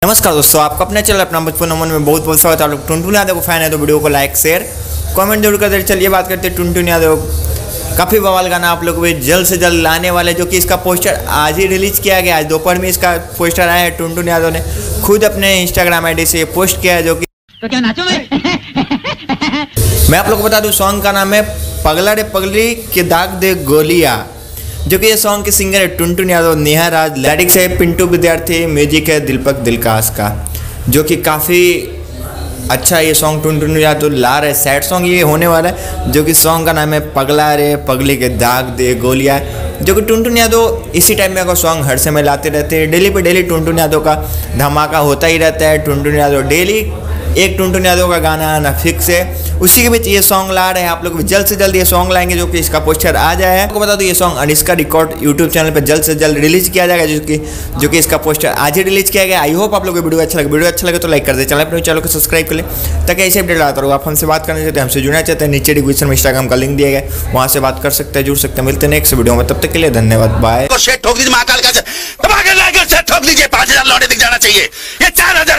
नमस्कार दोस्तों, आपका अपने चैनल अपना बचपन अमन में बहुत बहुत स्वागत है। आप लोग टुनटुन यादव को फैन है तो वीडियो को लाइक शेयर कमेंट जरूर करते। चलिए बात करते हैं टुनटुन यादव। काफ़ी बवाल गाना आप लोग भी जल्द से जल्द लाने वाले, जो कि इसका पोस्टर आज ही रिलीज़ किया गया। आज दोपहर में इसका पोस्टर आया है। टुनटुन यादव ने खुद अपने इंस्टाग्राम आईडी से पोस्ट किया है, जो कि तो क्या नाचो मैं आप लोग को बता दूं, सॉन्ग का नाम है पगला रे पगली के दाग दे गोलियां, जो कि ये सॉन्ग के सिंगर है टुनटुन यादव, नेहा राज, लिरिक्स है पिंटू विद्यार्थी, म्यूजिक है दिलपक दिलकाश का, जो कि काफ़ी अच्छा ये सॉन्ग टुनटुन यादव ला रहे। सैड सॉन्ग ये होने वाला है, जो कि सॉन्ग का नाम है पगला रे पगली के दाग दे गोलियां, जो कि टुनटुन यादव इसी टाइम में सॉन्ग हर समय लाते रहते हैं। डेली पे डेली टुनटुन यादव का धमाका होता ही रहता है। टुनटुन यादव डेली एक टुनटुन यादव का गाना आना फिक्स है। उसी के बीच ये सॉन्ग ला रहे हैं। आप लोग भी जल्द से जल्द ये सॉन्ग लाएंगे, जो कि इसका पोस्टर आ जाए। आपको बता दो, ये song Anishka record YouTube channel पर जल्द से जल्द रिलीज किया जाएगा, जो कि इसका पोस्टर आज ही रिलीज किया गया। आई होप आप लोग को वीडियो अच्छा लगे तो लाइक कर दे, चैनल को सब्सक्राइब कर ले, ताकि ऐसे अपडेट आता रहो। आप हमसे बात करना चाहते हैं, हमसे जुड़ना चाहते हैं, नीचे डिस्क्रिप्शन में इंस्टाग्राम का लिंक दिया गया, वहाँ से बात कर सकते हैं, जुड़ सकते हैं। मिलते हैं नेक्स्ट वीडियो में, तब तक के लिए धन्यवाद, बाय। ठोक दीजिए, महाकाल का ठोक दीजिए, 5000 लौटे दिख जाना चाहिए। ये 4000